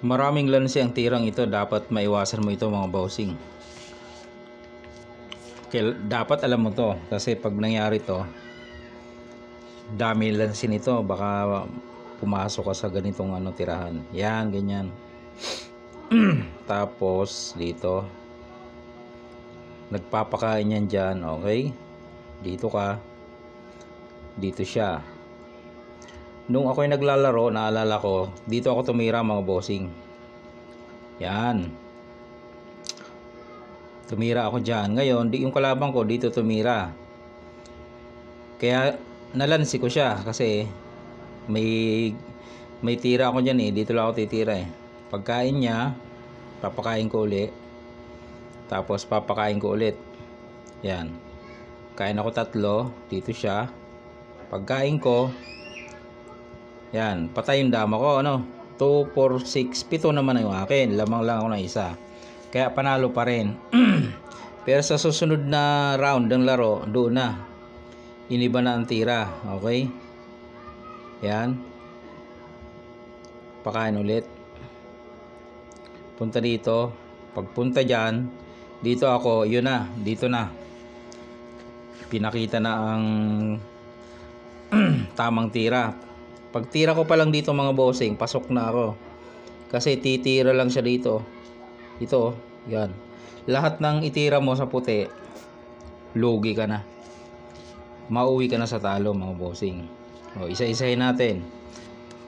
Maraming lansi ang tirang ito, dapat maiwasan mo ito mga bossing. Dapat alam mo to kasi pag nangyari to, dami lansi nito, baka pumasok ka sa ganitong tirahan. Yan, ganyan. Tapos dito nagpapakain yan dyan, okay? Dito ka, dito siya. Nung ako'y naglalaro, naalala ko, dito ako tumira mga bossing. Yan, tumira ako dyan. Ngayon, yung kalaban ko dito tumira, kaya nalansi ko siya kasi may tira ako dyan eh. Dito lang ako titira eh. Pagkain niya, papakain ko ulit, tapos papakain ko ulit. Yan, kain ako 3, dito siya. Pagkain ko, yan, patay yung dama ko, 2, 4, 6, 7 naman yung akin. Lamang lang ako na isa, kaya panalo pa rin. Pero sa susunod na round ng laro, doon na iniba na ang tira, okay? Yan, pakain ulit, punta dito. Pagpunta dyan, dito ako, yun na, dito na pinakita na ang tamang tira. Pag tira ko pa lang dito mga bossing, pasok na ako kasi titira lang siya dito. Ito, yan, lahat ng itira mo sa puti, lugi ka na, mauwi ka na sa talo mga bossing. O, isa-isahin natin.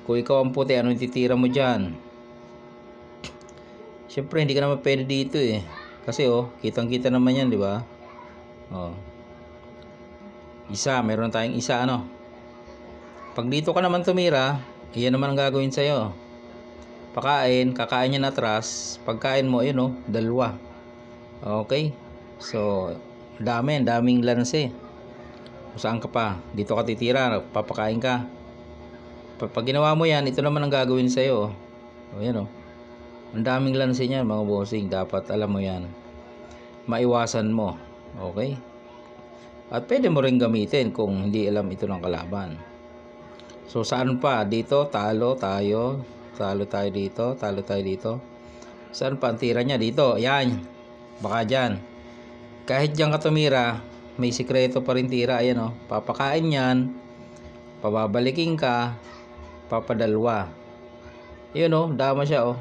Kung ikaw ang puti, ano yung titira mo dyan? Siyempre hindi ka naman pwede dito eh, kasi kitang kita naman yan, di ba? Isa, meron tayong isa, pag dito ka naman tumira, iyan naman ang gagawin sa'yo. Kakain niya na atras. Pagkain mo, yun 2. Okay, so daming lanse. Saan ka pa? Dito ka titira, papakain ka. Pag ginawa mo yan, ito naman ang gagawin sa'yo. Yan ang daming lanse niyan mga bossing. Dapat alam mo yan, maiwasan mo, okay? At pwede mo rin gamitin kung hindi alam ito ng kalaban. So saan pa? Dito talo tayo, talo tayo dito, talo tayo dito. Saan pa ang tira niya? Dito, yan, baka dyan. Kahit dyan ka tumira, may sikreto pa rin tira. Ayan papakain yan, pababalikin ka, papadalwa. Yun dama siya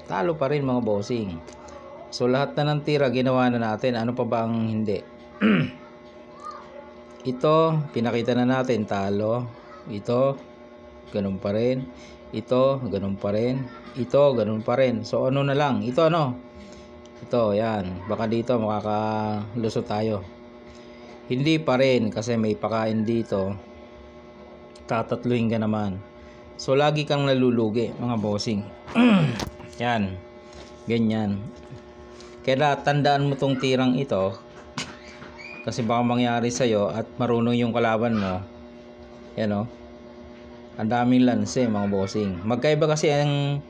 talo pa rin mga bossing. So lahat na ng tira ginawa na natin. Ano pa ba ang hindi? Ito pinakita na natin, talo. Ito ganun pa rin. Ito ganun pa rin. Ito ganun pa rin. So ano na lang? Ito ito, yan. Baka dito makakalusot tayo. Hindi pa rin kasi may pakain dito. Tatatluhin ka naman. So lagi kang nalulugi mga bossing. Yan, ganyan. Kaya tandaan mo tong tirang ito, kasi baka mangyari sa'yo at marunong yung kalaban mo. Yan ang daming lanse mga bossing. Magkaiba kasi ang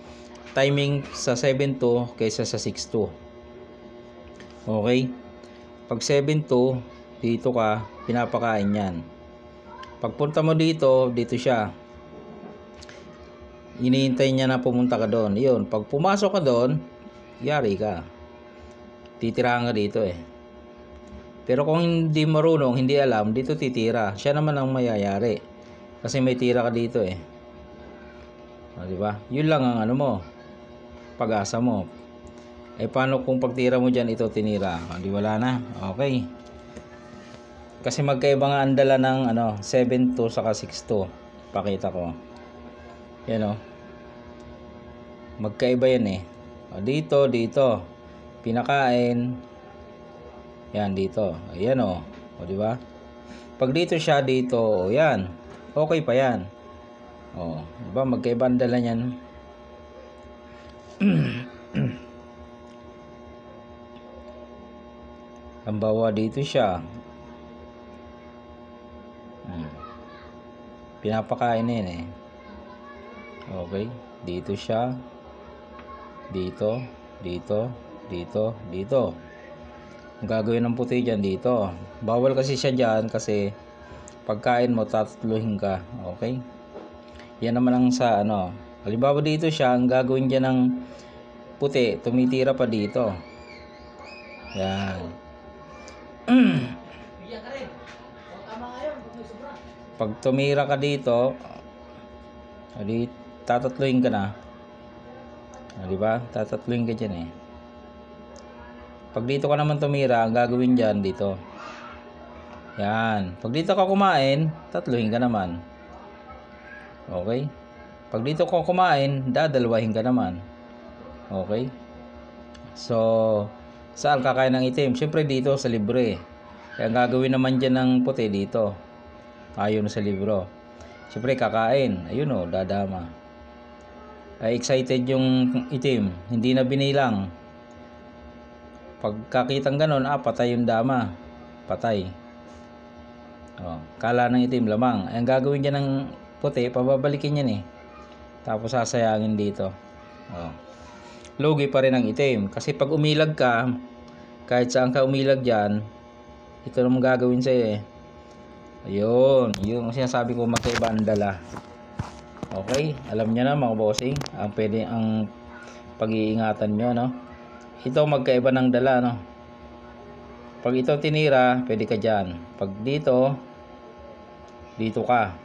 timing sa 7-2 kaysa sa 6-2. Okay, pag 7-2 dito ka, pinapakain yan. Pagpunta mo dito, dito siya, iniintay niya na pumunta ka doon. Yun, pag pumasok ka doon, yari ka, titirahan ka dito eh. Pero kung hindi marunong, hindi alam, dito titira, siya naman ang mayayari kasi may tira ka dito eh. Diba? Yun lang ang mo, pag-asa mo. Paano kung pagtira mo dyan, ito tinira? Di wala na. Okay, kasi magkaiba nga andala ng 7-2 saka 6-2. Pakita ko. Yan magkaiba yan eh. Dito pinakain. Yan dito. Ayan di ba? Pag dito siya dito, yan. Okay pa yan. Di ba? Magkaiba ang dala niyan. Ang bawa dito siya. Pinapakain yan eh. Okay, dito siya, dito. Ang gagawin ng puti dyan dito. Bawal kasi siya dyan kasi pagkain mo tatluhin ka. Okay, yan naman ang sa Halimbawa dito siya, ang gagawin dyan ng puti, tumitira pa dito. Yan. Pag tumira ka dito, tatatluin ka na. Diba? Tatatluin ka dyan eh. Pag dito ka naman tumira, ang gagawin dyan dito. Yan. Pag dito ka kumain, tatluhin ka naman. Okay? Pag dito ka kumain, dadalwahin ka naman. Okay? So, saan kakain ng itim? Siyempre dito sa libre. Kaya gagawin naman dyan ng puti dito. Ayon sa libro. Siyempre kakain. Ayun o, dadama. Ay excited yung itim. Hindi na binilang. Pagkakitang ganon, patay yung dama. Patay. O, kala ng itim, lamang. Ang gagawin dyan ng puti, pababalikin yan eh. Tapos sasayangin dito. O. Lugi pa rin ang itim. Kasi pag umilag ka, kahit saan ka umilag dyan, ito naman gagawin sa'yo eh. Ayun. Yung sinasabi ko, magkaiba ang dala. Okay? Alam niyo na mga bossing, ang pag-iingatan nyo, no? Ito magkaiba ng dala, no? Pag ito tinira, pwede ka dyan. Pag dito, dito ka.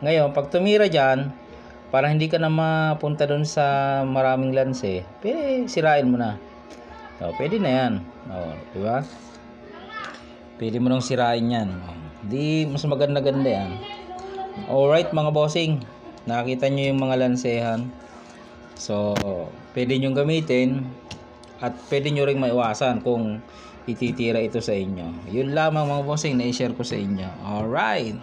Ngayon, pag tumira dyan, para hindi ka na mapunta doon sa maraming lanse, pwede sirain mo na. O, pwede na yan. O, diba? Pwede mo nang sirain yan. O, di mas maganda-ganda yan. Alright mga bossing, nakita nyo yung mga lansehan. So, pwede nyo gamitin at pwede nyo ring maiwasan kung ititira ito sa inyo. Yun lamang mga bossing na i-share ko sa inyo. Alright.